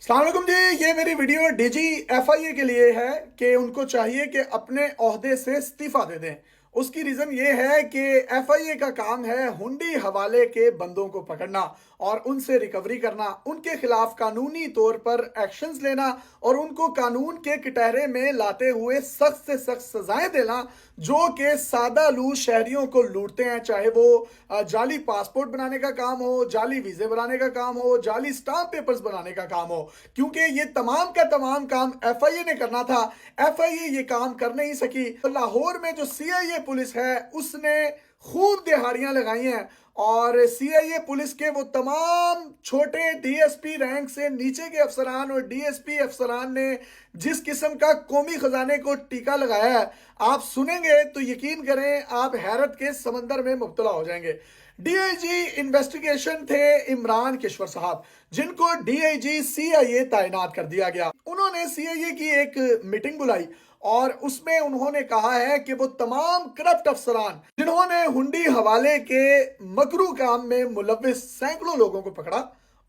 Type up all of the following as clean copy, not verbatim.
अस्सलाम वालेकुम जी। ये मेरी वीडियो डीजी एफआईए के लिए है कि उनको चाहिए कि अपने ओहदे से इस्तीफा दे दें। उसकी रीज़न ये है कि एफआईए का काम है हुंडी हवाले के बंदों को पकड़ना और उनसे रिकवरी करना, उनके खिलाफ कानूनी तौर पर एक्शंस लेना और उनको कानून के कटहरे में लाते हुए सख्त से सख्त सजाएं देना जो कि सादा लूज शहरियों को लूटते हैं। चाहे वो जाली पासपोर्ट बनाने का काम हो, जाली वीज़े बनाने का काम हो, जाली स्टाम्प पेपर्स बनाने का काम हो, क्योंकि ये तमाम का तमाम काम एफआईए ने करना था। एफआईए ये काम कर नहीं सकी। तो लाहौर में जो सीआईए पुलिस है उसने खूब दिहाड़ियां लगाई हैं और सीआईए पुलिस के वो तमाम छोटे डीएसपी रैंक से नीचे के अफसरान और डीएसपी अफसरान ने जिस किस्म का कौमी खजाने को टीका लगाया है, आप सुनेंगे तो यकीन करें आप हैरत के समंदर में मुब्तला हो जाएंगे। डीआईजी इन्वेस्टिगेशन थे इमरान किश्वर साहब, जिनको डीआईजी सीआईए तैनात कर दिया गया। उन्होंने सीआईए की एक मीटिंग बुलाई और उसमें उन्होंने कहा है कि वो तमाम करप्ट अफसरान जिन्होंने हुंडी हवाले के मकरू काम में मुलविस सैकड़ों लोगों को पकड़ा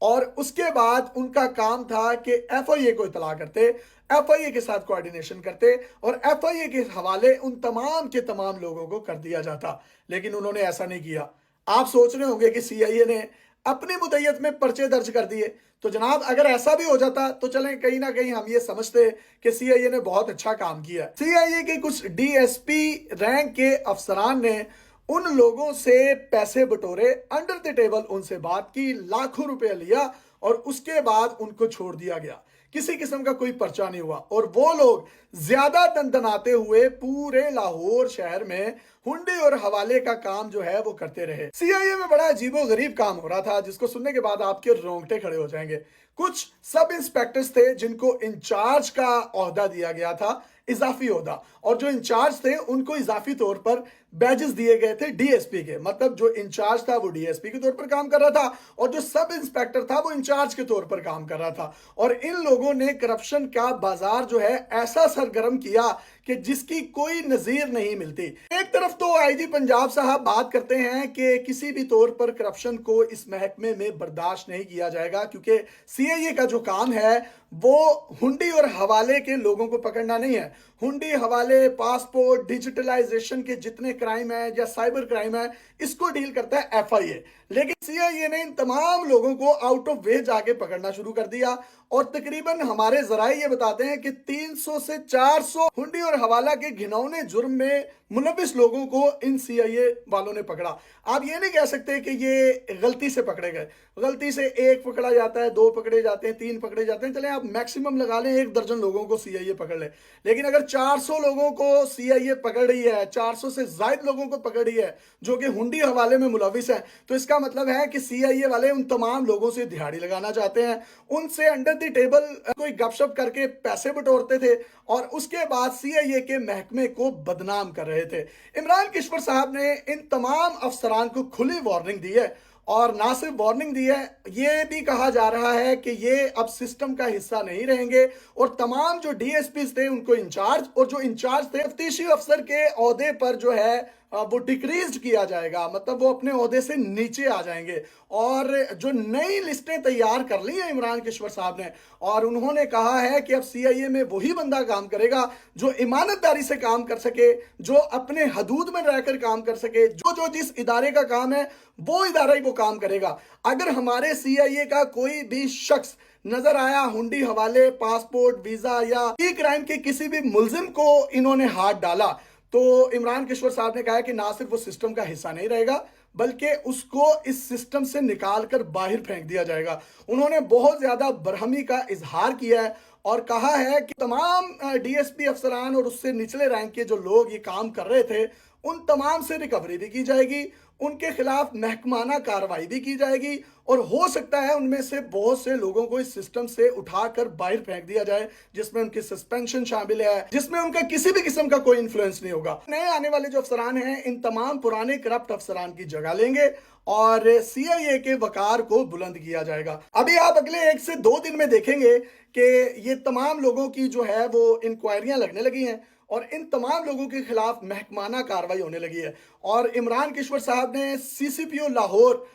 और उसके बाद उनका काम था कि एफआईए को इतला करते, एफआईए के साथ कोऑर्डिनेशन करते और एफआईए के हवाले उन तमाम के तमाम लोगों को कर दिया जाता। लेकिन उन्होंने ऐसा नहीं किया। आप सोच रहे होंगे कि सीआईए ने अपनी मुद्दत में पर्चे दर्ज कर दिए, तो जनाब अगर ऐसा भी हो जाता तो चलें कहीं ना कहीं हम ये समझते कि सीआईए ने बहुत अच्छा काम किया। सीआईए के कुछ डीएसपी रैंक के अफसरान ने उन लोगों से पैसे बटोरे, अंडर द टेबल उनसे बात की, लाखों रुपए लिया और उसके बाद उनको छोड़ दिया गया। किसी किस्म का कोई पर्चा नहीं हुआ और वो लोग ज्यादा दनदनाते हुए पूरे लाहौर शहर में हुंडी और हवाले का काम जो है वो करते रहे। सीआईए में बड़ा अजीबो गरीब काम हो रहा था जिसको सुनने के बाद आपके रोंगटे खड़े हो जाएंगे। कुछ सब इंस्पेक्टर्स थे जिनको इंचार्ज का ओहदा दिया गया था, इजाफी ओहदा, और जो इंचार्ज थे उनको इजाफी तौर पर बैजेस दिए गए थे डीएसपी के। मतलब जो इंचार्ज था वो डीएसपी के तौर पर काम कर रहा था और जो सब इंस्पेक्टर था वो इंचार्ज के तौर पर काम कर रहा था। और इन लोगों ने करप्शन का बाजार जो है ऐसा सरगर्म किया कि जिसकी कोई नजीर नहीं मिलती। एक तरफ तो आईजी पंजाब साहब बात करते हैं कि किसी भी तौर पर करप्शन को इस महकमे में बर्दाश्त नहीं किया जाएगा क्योंकि सीआईए का जो काम है वो हुंडी और हवाले के लोगों को पकड़ना नहीं है। हुंडी हवाले, पासपोर्ट, डिजिटलाइजेशन के जितने क्राइम है या साइबर क्राइम है, इसको डील करता है एफआईए। लेकिन सीआईए ने इन तमाम लोगों को आउट ऑफ वे जाके पकड़ना शुरू कर दिया और तकरीबन हमारे जराए ये बताते हैं कि 300 से 400 हुंडी और हवाला के घिनौने जुर्म में मुलविस लोगों को इन सीआईए वालों ने पकड़ा। आप ये नहीं कह सकते कि ये गलती से पकड़े गए। गलती से एक पकड़ा जाता है, दो पकड़े जाते हैं, तीन पकड़े जाते हैं, चले आप मैक्सिमम लगा लें 1 दर्जन लोगों को सीआईए पकड़ ले। लेकिन अगर 400 लोगों को सीआईए पकड़ रही है, 400 से ज्यादा लोगों को पकड़ रही है जो कि हुंडी हवाले में मुलविस है, तो इसका मतलब है कि सीआईए वाले उन तमाम लोगों से दिहाड़ी लगाना चाहते हैं, उनसे अंडर द टेबल कोई गपशप करके पैसे बटोरते थे और उसके बाद सीआईए के महकमे को बदनाम कर रहे थे। इमरान किश्वर साहब ने इन तमाम अफसरान को खुली वार्निंग दी है और ना सिर्फ वार्निंग दी है, ये भी कहा जा रहा है कि ये अब सिस्टम का हिस्सा नहीं रहेंगे और तमाम जो डीएसपी थे उनको इंचार्ज और जो इंचार्ज थे तफ्तीशी अफसर के ओहदे पर जो है वो डिक्रीज किया जाएगा। मतलब वो अपने ओहदे से नीचे आ जाएंगे। और जो नई लिस्टें तैयार कर ली हैं इमरान किश्वर साहब ने, और उन्होंने कहा है कि अब सीआईए में वही बंदा काम करेगा जो ईमानदारी से काम कर सके, जो अपने हदूद में रहकर काम कर सके, जो जो जिस इदारे का काम है वो इदारा ही वो काम करेगा। अगर हमारे सीआईए का कोई भी शख्स नजर आया हुंडी हवाले, पासपोर्ट, वीजा या ई क्राइम के किसी भी मुलजिम को इन्होंने हाथ डाला, तो इमरान किश्वर साहब ने कहा कि ना सिर्फ वो सिस्टम का हिस्सा नहीं रहेगा बल्कि उसको इस सिस्टम से निकाल कर बाहर फेंक दिया जाएगा। उन्होंने बहुत ज्यादा बरहमी का इजहार किया है और कहा है कि तमाम डीएसपी अफसरान और उससे निचले रैंक के जो लोग ये काम कर रहे थे उन तमाम से रिकवरी भी की जाएगी, उनके खिलाफ महकमाना कार्रवाई भी की जाएगी और हो सकता है उनमें से बहुत से लोगों को इस सिस्टम से उठाकर बाहर फेंक दिया जाए जिसमें उनकी सस्पेंशन शामिल है, जिसमें उनका किसी भी किस्म का कोई इन्फ्लुएंस नहीं होगा। नए आने वाले जो अफसरान हैं इन तमाम पुराने करप्ट अफसरान की जगह लेंगे और सीआईए के वकार को बुलंद किया जाएगा। अभी आप अगले 1 से 2 दिन में देखेंगे कि ये तमाम लोगों की जो है वो इंक्वायरियां लगने लगी हैं और इन तमाम लोगों के खिलाफ महकमाना कार्रवाई होने लगी है। और इमरान किश्वर साहब ने सीसीपीओ लाहौर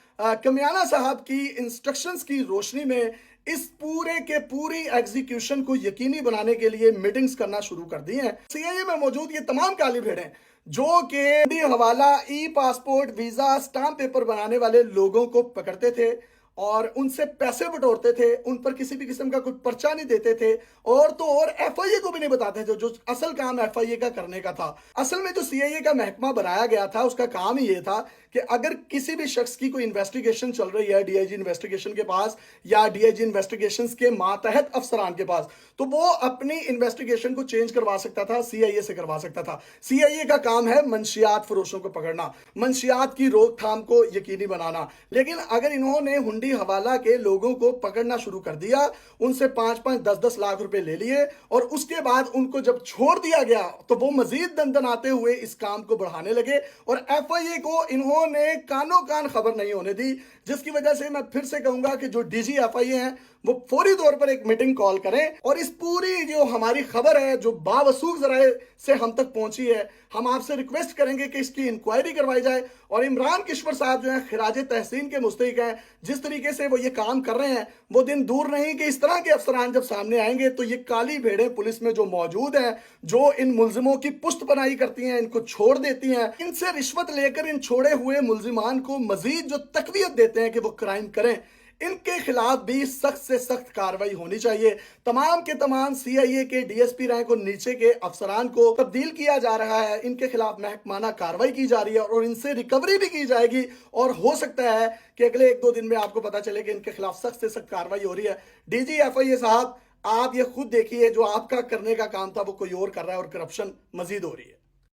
कमियाना साहब की इंस्ट्रक्शंस की रोशनी में इस पूरे के पूरी एग्जीक्यूशन को यकीनी बनाने के लिए मीटिंग्स करना शुरू कर दी हैं। सीआईए में मौजूद ये तमाम काली भेड़ें जो कि हवाला, ई पासपोर्ट, वीजा, स्टाम्प पेपर बनाने वाले लोगों को पकड़ते थे और उनसे पैसे बटोरते थे, उन पर किसी भी किस्म का कोई पर्चा नहीं देते थे, और तो और एफआईए को भी नहीं बताते थे, जो असल काम एफआईए का करने का था। असल में जो सीआईए का महकमा बनाया गया था उसका काम ही ये था कि अगर किसी भी शख्स की कोई इन्वेस्टिगेशन चल रही है डीआईजी इन्वेस्टिगेशन के पास या डीआईजी इन्वेस्टिगेशन के मातहत अफसरान के पास, तो वो अपनी इन्वेस्टिगेशन को चेंज करवा सकता था, सीआईए से करवा सकता था। सीआईए का काम है मंशियात फरोशों को पकड़ना, मंशियात की रोकथाम को यकीनी बनाना। लेकिन अगर इन्होंने हुंडी हवाला के लोगों को पकड़ना शुरू कर दिया, उनसे 5-5, 10-10 लाख रुपए ले लिए, और उसके बाद उनको जब छोड़ दिया गया तो वो मजीद दंदनाते हुए इस काम को बढ़ाने लगे, और एफआईए को इन्होंने कानों कान खबर नहीं होने दी। जिसकी वजह से मैं फिर से कहूंगा कि जो डीजी एफआईए हैं वो फौरी तौर पर एक मीटिंग कॉल करें, और इस पूरी जो हमारी खबर है जो बावसूख जराए से हम तक पहुंची है, हम आपसे रिक्वेस्ट करेंगे कि इसकी इंक्वायरी करवाई जाए। और इमरान किश्वर साहब जो हैं खिराज तहसीन के मुस्तहिक हैं, जिस तरीके से वो ये काम कर रहे हैं, वो दिन दूर नहीं कि इस तरह के अफसरान जब सामने आएंगे तो ये काली भेड़ें पुलिस में जो मौजूद हैं, जो इन मुल्जिमों की पुष्ट बनाई करती हैं, इनको छोड़ देती हैं, इनसे रिश्वत लेकर इन छोड़े हुए मुल्जिमान को मजीद जो तकवीत देते हैं कि वो क्राइम करें, इनके खिलाफ भी सख्त से सख्त कार्रवाई होनी चाहिए। तमाम के तमाम सीआईए के डीएसपी रैंक और नीचे के अफसरान को तब्दील किया जा रहा है, इनके खिलाफ महकमाना कार्रवाई की जा रही है और इनसे रिकवरी भी की जाएगी, और हो सकता है कि अगले 1-2 दिन में आपको पता चले कि इनके खिलाफ सख्त से सख्त कार्रवाई हो रही है। डीजी एफआईए साहब, आप ये खुद देखिए, जो आपका करने का काम था वो कोई और कर रहा है और करप्शन मजीद हो रही है।